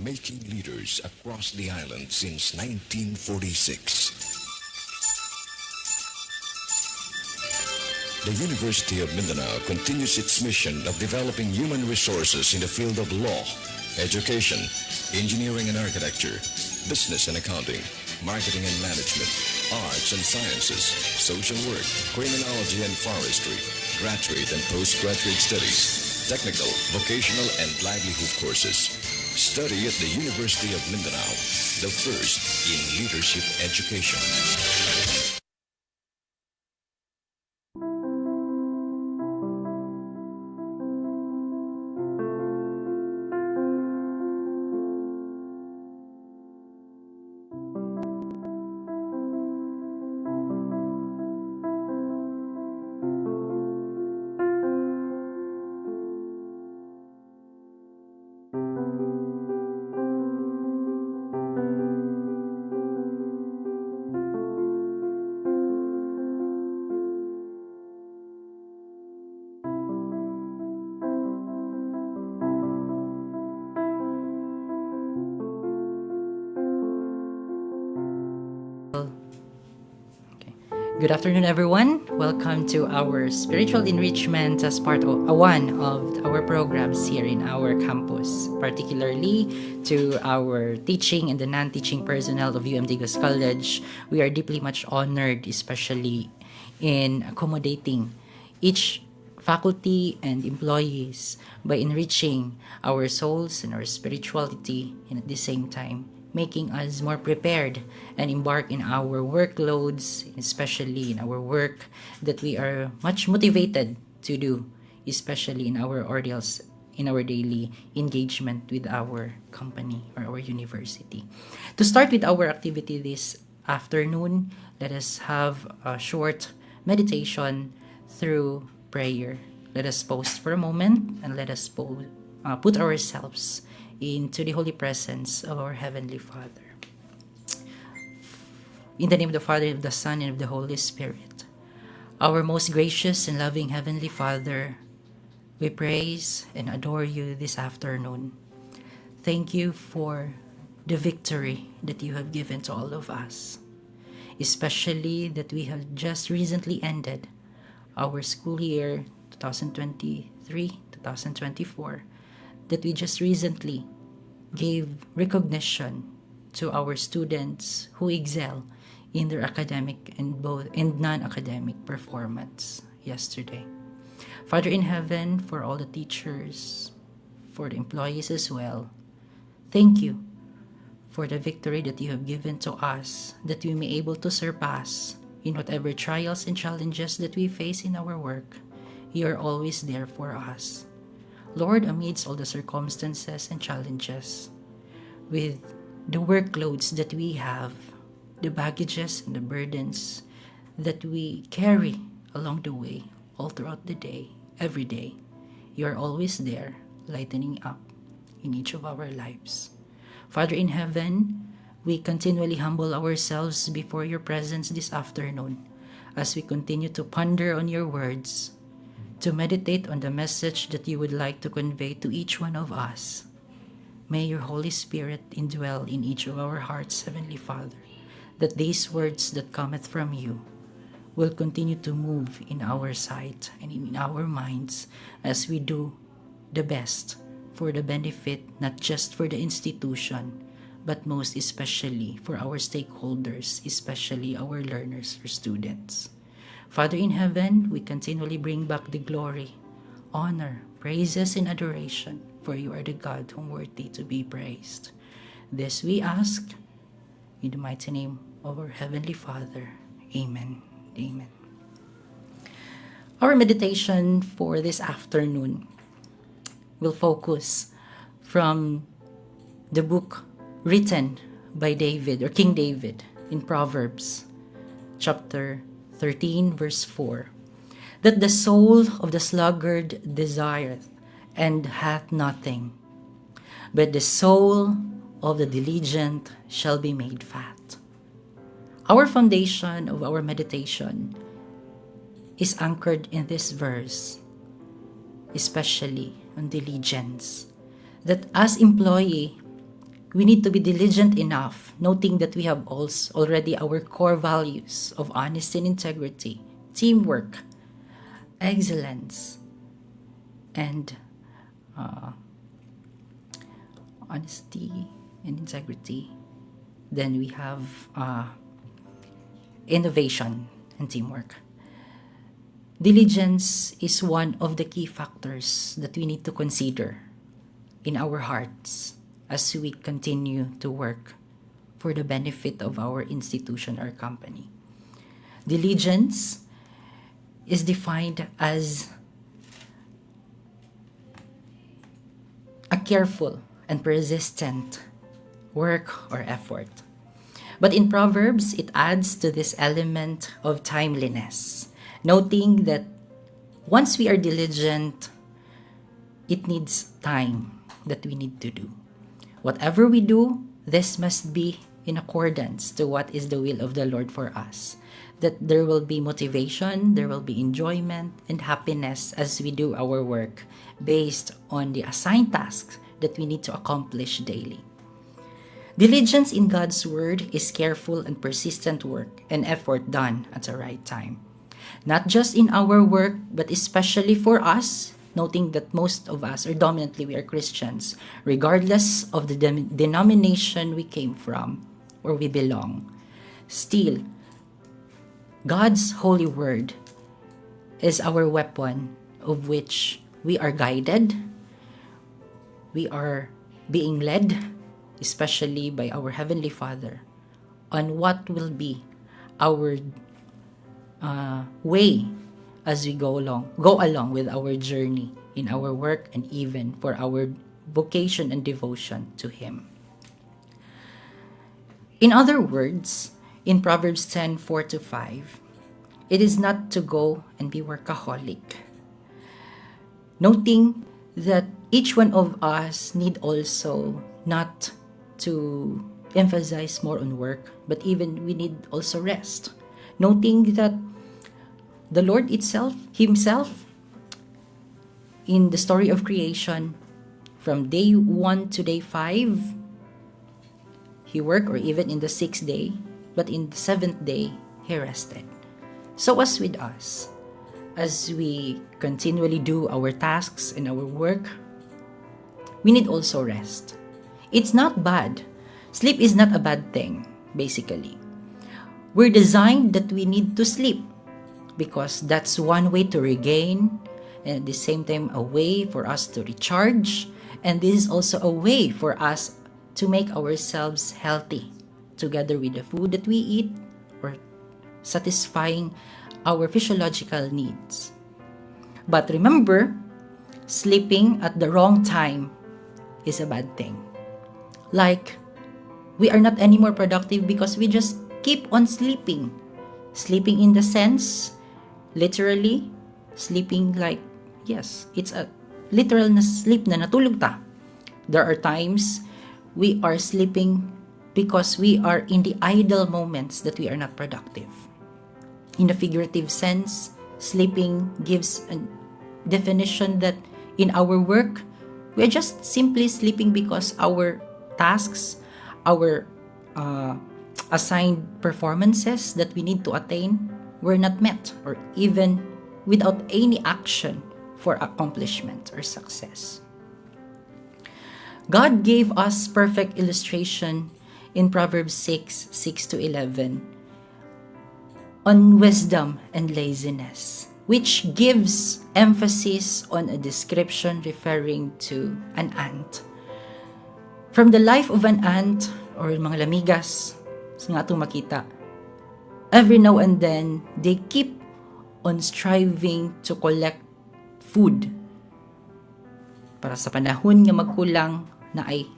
making leaders across the island since 1946. The University of Mindanao continues its mission of developing human resources in the field of law, education, engineering and architecture, business and accounting, marketing and management, arts and sciences, social work, criminology and forestry, graduate and postgraduate studies, technical, vocational and livelihood courses. Study at the University of Mindanao, the first in leadership education. Good afternoon, everyone. Welcome to our spiritual enrichment as part of one of our programs here in our campus, particularly to our teaching and the non-teaching personnel of UM Digos College. We are deeply much honored, especially in accommodating each faculty and employees by enriching our souls and our spirituality, and at the same time making us more prepared and embark in our workloads, especially in our work that we are much motivated to do, especially in our ordeals, in our daily engagement with our company or our university. To start with our activity this afternoon, let us have a short meditation through prayer. Let us pause for a moment and let us put ourselves into the holy presence of our Heavenly Father. In the name of the Father, of the Son, and of the Holy Spirit. Our most gracious and loving Heavenly Father, we praise and adore you this afternoon. Thank you for the victory that you have given to all of us, especially that we have just recently ended our school year 2023-2024, that we just recently gave recognition to our students who excel in their academic and non-academic performance yesterday. Father in heaven, for all the teachers, for the employees as well, thank you for the victory that you have given to us, that we may be able to surpass in whatever trials and challenges that we face in our work. You are always there for us. Lord, amidst all the circumstances and challenges, with the workloads that we have, the baggages and the burdens that we carry along the way, all throughout the day, every day, you are always there, lightening up in each of our lives. Father in heaven, we continually humble ourselves before your presence this afternoon as we continue to ponder on your words, to meditate on the message that you would like to convey to each one of us. May your Holy Spirit indwell in each of our hearts, Heavenly Father, that these words that cometh from you will continue to move in our sight and in our minds as we do the best for the benefit, not just for the institution, but most especially for our stakeholders, especially our learners or students. Father in heaven, we continually bring back the glory, honor, praises, and adoration, for you are the God whom worthy to be praised. This we ask in the mighty name of our Heavenly Father. Amen. Amen. Our meditation for this afternoon will focus from the book written by David or King David in Proverbs chapter 13 verse 4, that the soul of the sluggard desireth and hath nothing, but the soul of the diligent shall be made fat. Our foundation of our meditation is anchored in this verse, especially on diligence, that as employee, we need to be diligent enough, noting that we have also already our core values of honesty and integrity, teamwork, excellence, and honesty and integrity. Then we have innovation and teamwork. Diligence is one of the key factors that we need to consider in our hearts as we continue to work for the benefit of our institution or company. Diligence is defined as a careful and persistent work or effort. But in Proverbs, it adds to this element of timeliness, noting that once we are diligent, it needs time that we need to do. Whatever we do, this must be in accordance to what is the will of the Lord for us. That there will be motivation, there will be enjoyment, and happiness as we do our work based on the assigned tasks that we need to accomplish daily. Diligence in God's Word is careful and persistent work and effort done at the right time. Not just in our work, but especially for us, noting that most of us, or dominantly we are Christians, regardless of the denomination we came from or we belong. Still, God's holy word is our weapon of which we are guided, we are being led, especially by our Heavenly Father, on what will be our way as we go along with our journey in our work and even for our vocation and devotion to Him. In other words, in Proverbs 10:4-5, it is not to go and be workaholic. Noting that each one of us need also not to emphasize more on work, but even we need also rest. Noting that the Lord Himself, in the story of creation, from day 1 to day 5, He worked, or even in the 6th day, but in the 7th day, He rested. So as with us, as we continually do our tasks and our work, we need also rest. It's not bad. Sleep is not a bad thing, basically. We're designed that we need to sleep because that's one way to regain, and at the same time a way for us to recharge, and this is also a way for us to make ourselves healthy together with the food that we eat, or satisfying our physiological needs. But remember, sleeping at the wrong time is a bad thing. Like, we are not anymore productive because we just keep on sleeping. Sleeping in the sense, literally, sleeping like, yes, it's a literal na sleep na natulog ta. There are times we are sleeping because we are in the idle moments that we are not productive. In a figurative sense, sleeping gives a definition that in our work, we are just simply sleeping because our tasks, our assigned performances that we need to attain were not met, or even without any action for accomplishment or success. God gave us perfect illustration in Proverbs 6:6-11 on wisdom and laziness, which gives emphasis on a description referring to an ant. From the life of an ant, or mga lamigas, sa nga itong makita, every now and then, they keep on striving to collect food para sa panahon nga magkulang na ay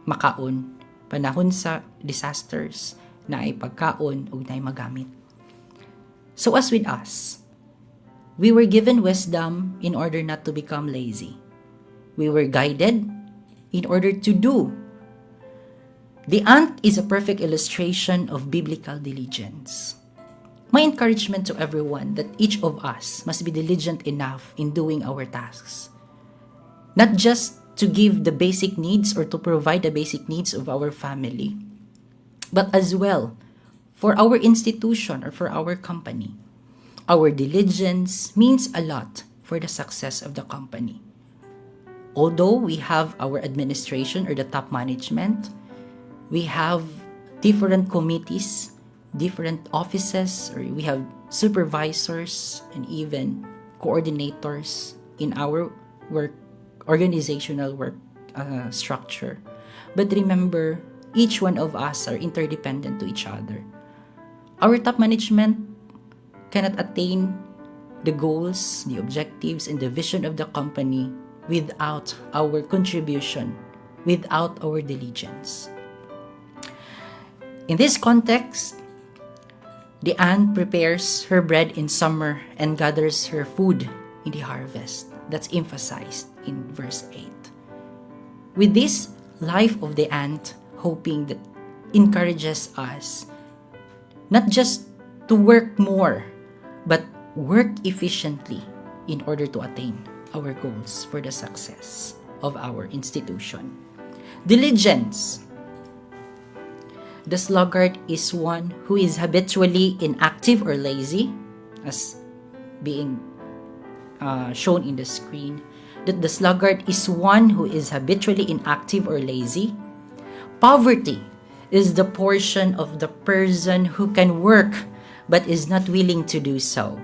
makaon, panahon sa disasters na ay pagkaon o na ay magamit. So as with us, we were given wisdom in order not to become lazy. We were guided in order to do. The ant is a perfect illustration of biblical diligence. My encouragement to everyone that each of us must be diligent enough in doing our tasks. Not just to give the basic needs or to provide the basic needs of our family, but as well for our institution or for our company. Our diligence means a lot for the success of the company. Although we have our administration or the top management, we have different committees, different offices, or we have supervisors and even coordinators in our work, organizational work structure. But remember, each one of us are interdependent to each other. Our top management cannot attain the goals, the objectives, and the vision of the company without our contribution, without our diligence. In this context, the ant prepares her bread in summer and gathers her food in the harvest. That's emphasized in verse 8. With this, life of the ant, hoping that encourages us not just to work more, but work efficiently in order to attain our goals for the success of our institution. Diligence. The sluggard is one who is habitually inactive or lazy, as being shown in the screen. That the sluggard is one who is habitually inactive or lazy. Poverty is the portion of the person who can work but is not willing to do so.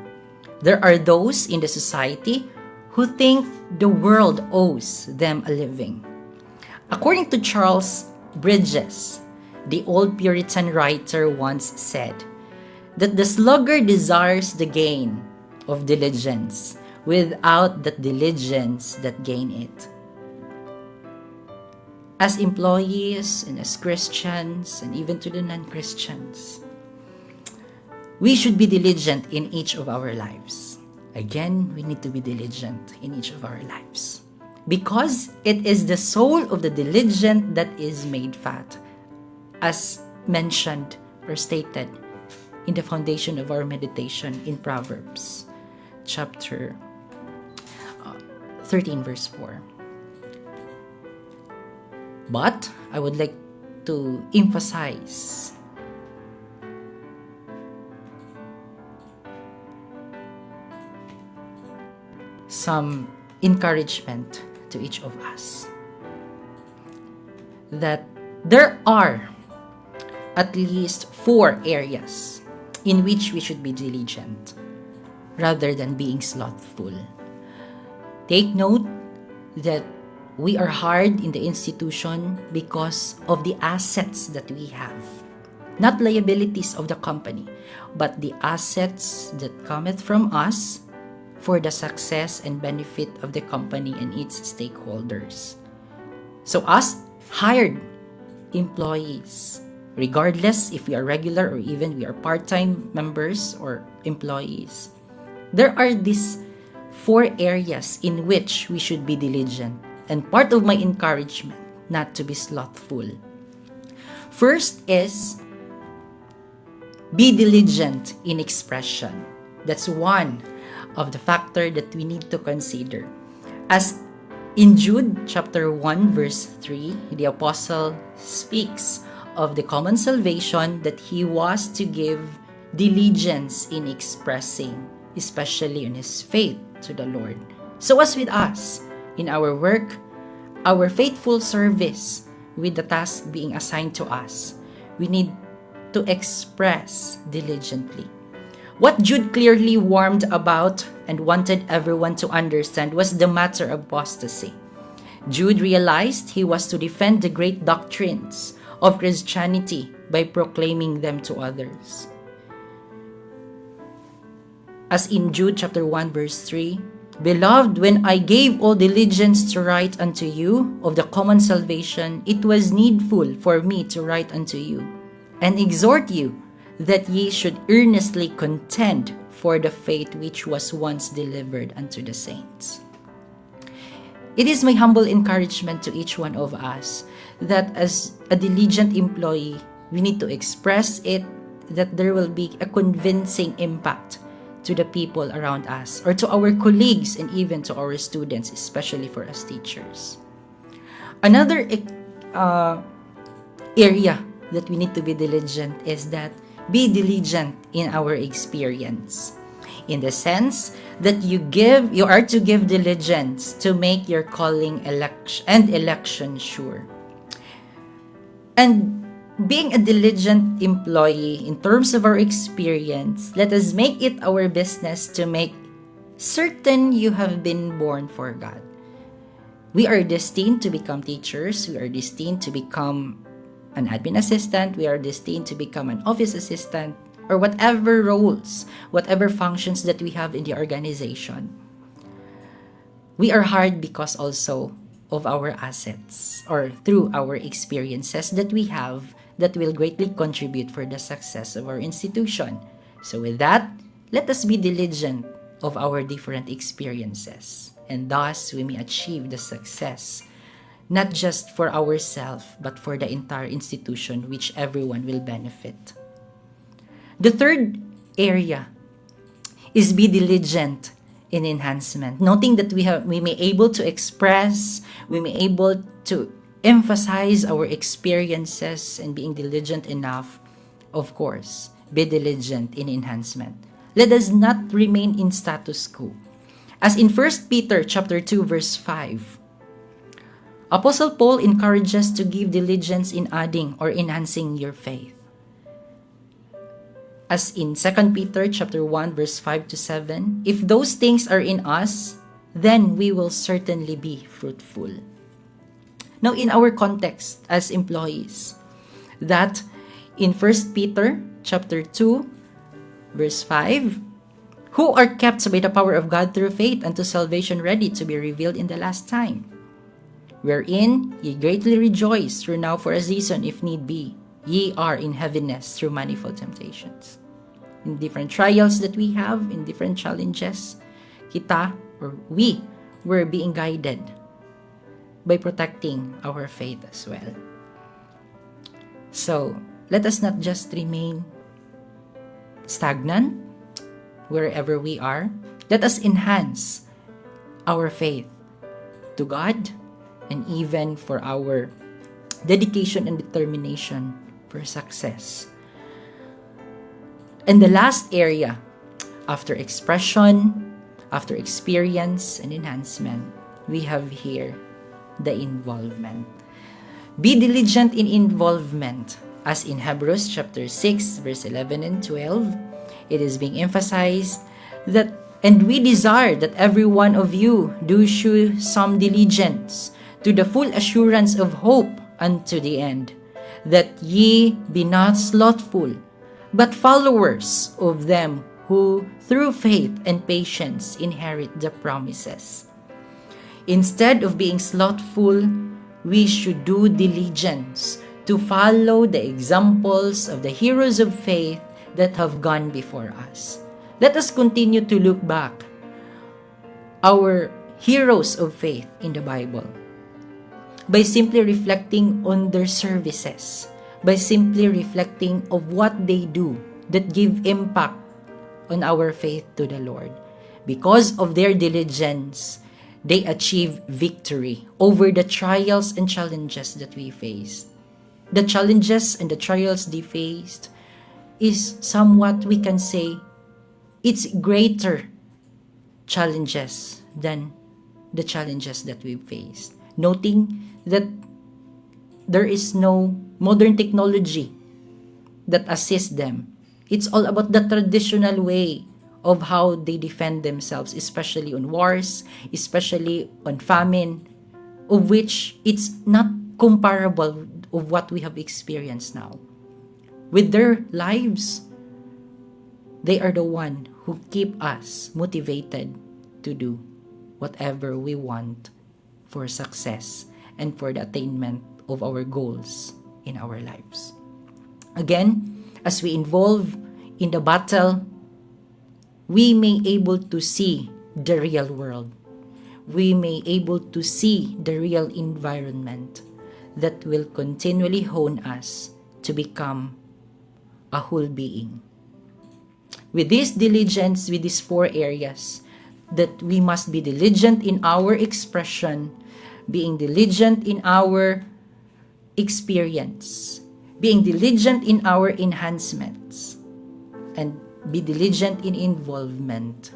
There are those in the society who think the world owes them a living. According to Charles Bridges, the old Puritan writer once said that the sluggard desires the gain of diligence without that diligence that gain it. As employees and as Christians and even to the non-Christians, we should be diligent in each of our lives. Again, we need to be diligent in each of our lives because it is the soul of the diligent that is made fat, as mentioned or stated in the foundation of our meditation in Proverbs chapter 13 verse 4. But I would like to emphasize some encouragement to each of us that there are at least 4 areas in which we should be diligent rather than being slothful. Take note that we are hard in the institution because of the assets that we have. Not liabilities of the company, but the assets that cometh from us for the success and benefit of the company and its stakeholders. So us hired employees, regardless if we are regular or even we are part-time members or employees, there are these 4 areas in which we should be diligent. And part of my encouragement not to be slothful. First is be diligent in expression. That's one of the factor that we need to consider. As in Jude chapter 1 verse 3, the apostle speaks of the common salvation that he was to give diligence in expressing, especially in his faith to the Lord. So as with us, in our work, our faithful service with the task being assigned to us, we need to express diligently. What Jude clearly warned about and wanted everyone to understand was the matter of apostasy. Jude realized he was to defend the great doctrines of Christianity by proclaiming them to others. As in Jude chapter 1 verse 3, Beloved, when I gave all diligence to write unto you of the common salvation, it was needful for me to write unto you, and exhort you that ye should earnestly contend for the faith which was once delivered unto the saints. It is my humble encouragement to each one of us that as a diligent employee, we need to express it, that there will be a convincing impact to the people around us or to our colleagues and even to our students, especially for us teachers. Another area that we need to be diligent is that be diligent in our experience. In the sense that you are to give diligence to make your calling election sure. And being a diligent employee in terms of our experience, let us make it our business to make certain you have been born for God. We are destined to become teachers. We are destined to become an admin assistant. We are destined to become an office assistant, or whatever roles, whatever functions that we have in the organization. We are hired because also of our assets, or through our experiences that we have that will greatly contribute for the success of our institution. So with that, let us be diligent of our different experiences, and thus we may achieve the success, not just for ourselves, but for the entire institution, which everyone will benefit. The third area is be diligent in enhancement, noting that we may able to express, we may able to emphasize our experiences, and being diligent enough, of course, be diligent in enhancement. Let us not remain in status quo. As in 1 Peter chapter 2 verse 5, Apostle Paul encourages to give diligence in adding or enhancing your faith. As in 2 Peter chapter 1 verse 5 to 7, if those things are in us, then we will certainly be fruitful. Now, in our context as employees, that in 1 Peter chapter 2 verse 5, who are kept by the power of God through faith unto salvation, ready to be revealed in the last time, wherein ye greatly rejoice, through now for a season, if need be, ye are in heaviness through manifold temptations. In different trials that we have, in different challenges, we were being guided by protecting our faith as well. So, let us not just remain stagnant wherever we are. Let us enhance our faith to God, and even for our dedication and determination for success. And the last area, after expression, after experience and enhancement, we have here the involvement. Be diligent in involvement, as in Hebrews chapter 6 verse 11 and 12. It is being emphasized that, and we desire that every one of you do shew some diligence to the full assurance of hope unto the end, that ye be not slothful, but followers of them who through faith and patience inherit the promises. Instead of being slothful, we should do diligence to follow the examples of the heroes of faith that have gone before us. Let us continue to look back our heroes of faith in the Bible by simply reflecting on their services, by simply reflecting of what they do that give impact on our faith to the Lord. Because of their diligence, they achieve victory over the trials and challenges that we faced. The challenges and the trials they faced is somewhat, we can say, it's greater challenges than the challenges that we faced. Noting that there is no modern technology that assists them. It's all about the traditional way of how they defend themselves, especially on wars, especially on famine, of which it's not comparable of what we have experienced now. With their lives, they are the one who keep us motivated to do whatever we want for success and for the attainment of our goals in our lives. Again, as we involve in the battle, we may able to see the real world. We may able to see the real environment that will continually hone us to become a whole being. With this diligence, with these 4 areas, that we must be diligent in our expression, being diligent in our experience, being diligent in our enhancements, and be diligent in involvement,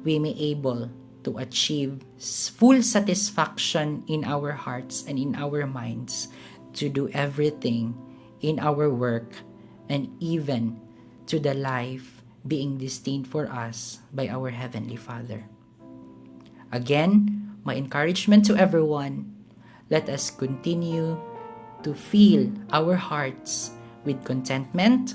we may able to achieve full satisfaction in our hearts and in our minds to do everything in our work and even to the life being destined for us by our Heavenly Father. Again, my encouragement to everyone, let us continue to fill our hearts with contentment,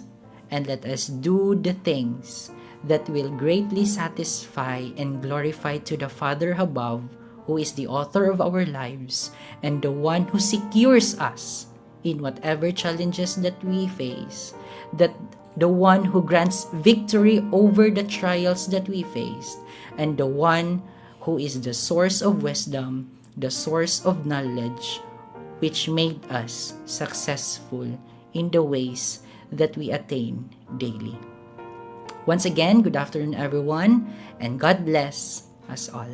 and let us do the things that will greatly satisfy and glorify to the Father above, who is the author of our lives and the one who secures us in whatever challenges that we face, that the one who grants victory over the trials that we faced, and the one who is the source of wisdom, the source of knowledge, which made us successful in the ways that we attain daily. Once again, good afternoon everyone, and God bless us all.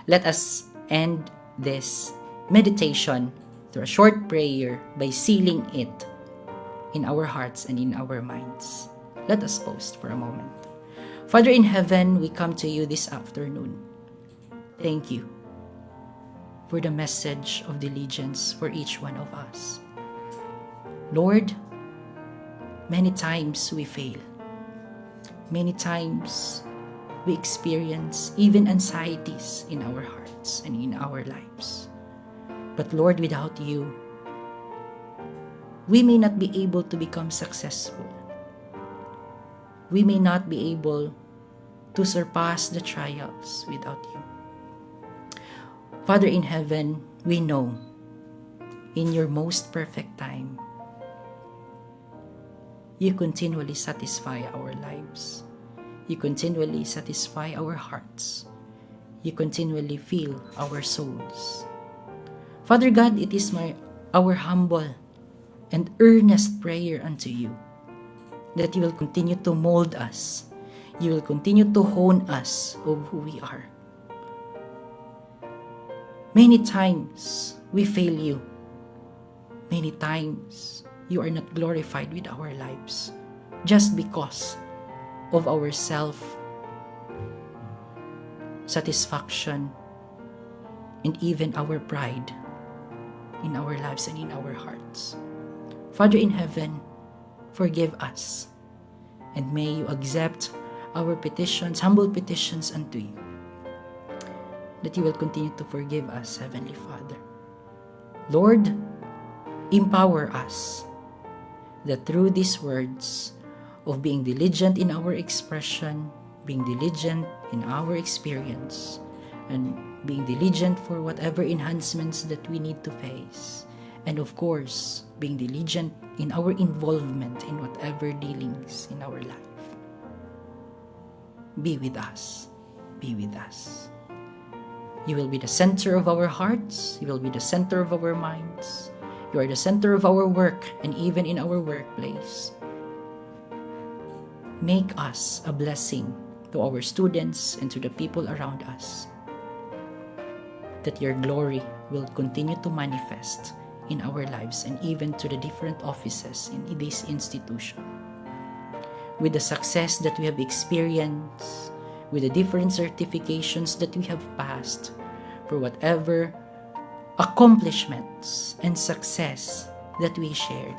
Let us end this meditation through a short prayer by sealing it in our hearts and in our minds. Let us pause for a moment. Father in heaven, we come to you this afternoon. Thank you for the message of diligence for each one of us. Lord, many times we fail. Many times we experience even anxieties in our hearts and in our lives. But Lord, without you, we may not be able to become successful. We may not be able to surpass the trials without you. Father in heaven, we know in your most perfect time, you continually satisfy our lives. You continually satisfy our hearts. You continually fill our souls. Father God, it is our humble and earnest prayer unto you that you will continue to mold us. You will continue to hone us of who we are. Many times we fail you. Many times you are not glorified with our lives just because of our self-satisfaction and even our pride in our lives and in our hearts. Father in heaven, forgive us, and may you accept our petitions, humble petitions unto you, that you will continue to forgive us, Heavenly Father. Lord, empower us that through these words of being diligent in our expression, being diligent in our experience, and being diligent for whatever enhancements that we need to face, and of course, being diligent in our involvement in whatever dealings in our life. Be with us. Be with us. You will be the center of our hearts. You will be the center of our minds. You are the center of our work and even in our workplace. Make us a blessing to our students and to the people around us, that your glory will continue to manifest in our lives and even to the different offices in this institution. With the success that we have experienced, with the different certifications that we have passed, for whatever accomplishments and success that we shared,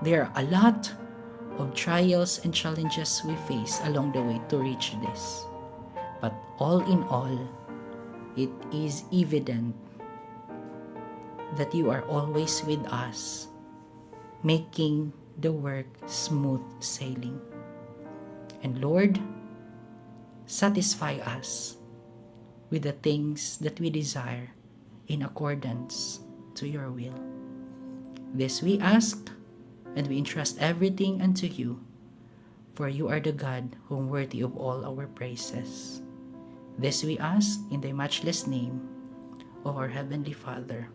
there are a lot of trials and challenges we face along the way to reach this. But all in all, it is evident that you are always with us, making the work smooth sailing. And Lord, satisfy us with the things that we desire in accordance to your will. This we ask, and we entrust everything unto you, for you are the God whom worthy of all our praises. This we ask in the matchless name of our Heavenly Father.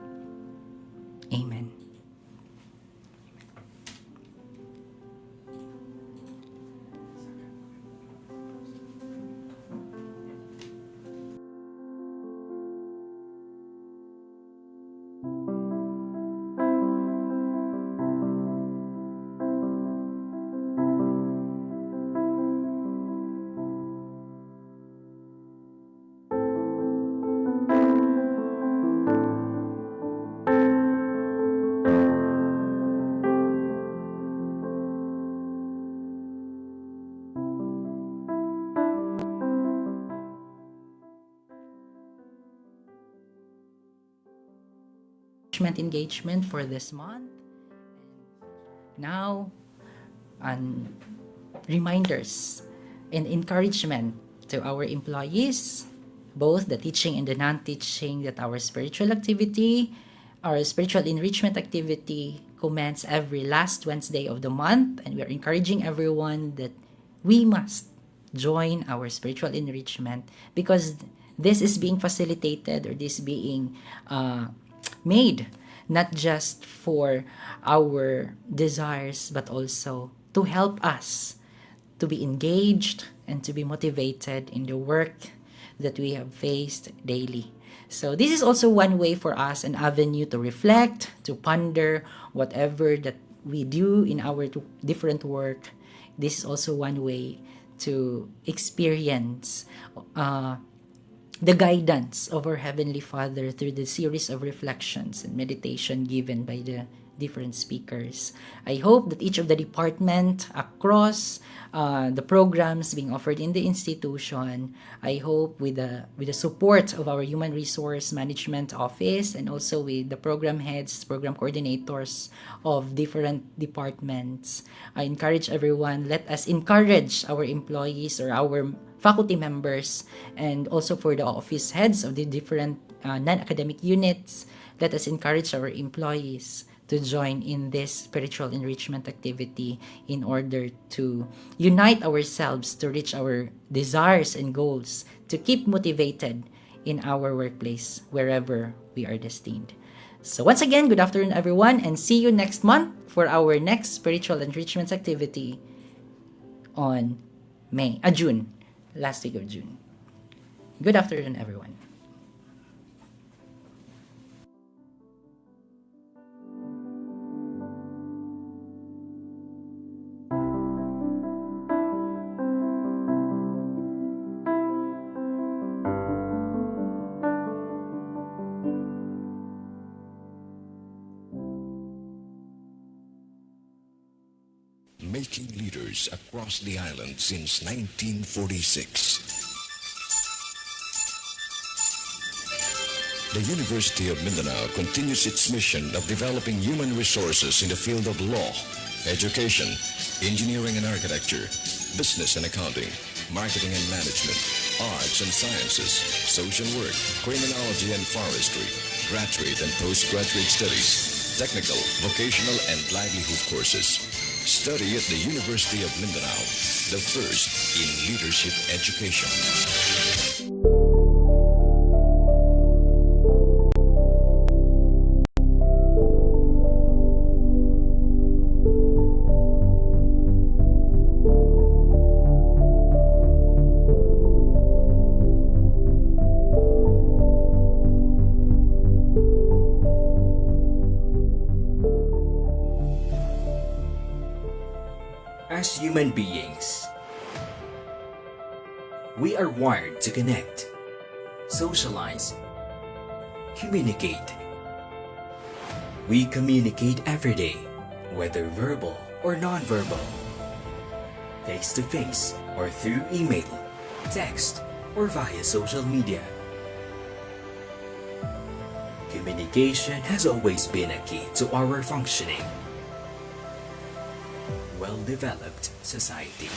Amen. engagement for this month. Now, reminders and encouragement to our employees, both the teaching and the non-teaching, that our spiritual activity, our spiritual enrichment activity commence every last Wednesday of the month, and we are encouraging everyone that we must join our spiritual enrichment because this is being facilitated, or this being made not just for our desires but also to help us to be engaged and to be motivated in the work that we have faced daily. So this is also one way for us, an avenue to reflect, to ponder whatever that we do in our different work. This is also one way to experience the guidance of our Heavenly Father through the series of reflections and meditation given by the different speakers. I hope that each of the department across the programs being offered in the institution, I hope with the support of our Human Resource Management Office and also with the program heads, program coordinators of different departments, I encourage everyone, let us encourage our employees or our faculty members, and also for the office heads of the different non-academic units, let us encourage our employees to join in this spiritual enrichment activity in order to unite ourselves to reach our desires and goals, to keep motivated in our workplace wherever we are destined. So once again, good afternoon everyone, and see you next month for our next spiritual enrichment activity on June, last week of June. Good afternoon everyone. Making leaders across the island since 1946. The University of Mindanao continues its mission of developing human resources in the field of law, education, engineering and architecture, business and accounting, marketing and management, arts and sciences, social work, criminology and forestry, graduate and postgraduate studies, technical, vocational and livelihood courses. Study at the University of Mindanao, the first in leadership education. As human beings, we are wired to connect, socialize, communicate. We communicate every day, whether verbal or non-verbal, face-to-face or through email, text, or via social media. Communication has always been a key to our functioning well-developed society.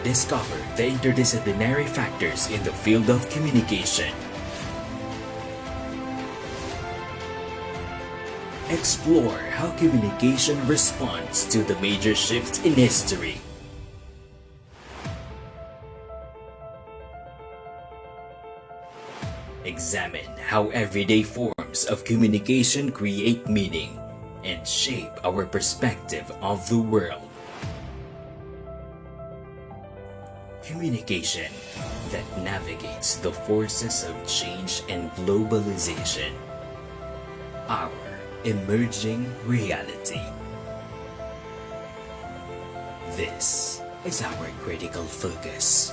Discover the interdisciplinary factors in the field of communication. Explore how communication responds to the major shifts in history. Examine how everyday forms of communication create meaning and shape our perspective of the world. Communication that navigates the forces of change and globalization. Our emerging reality. This is our critical focus.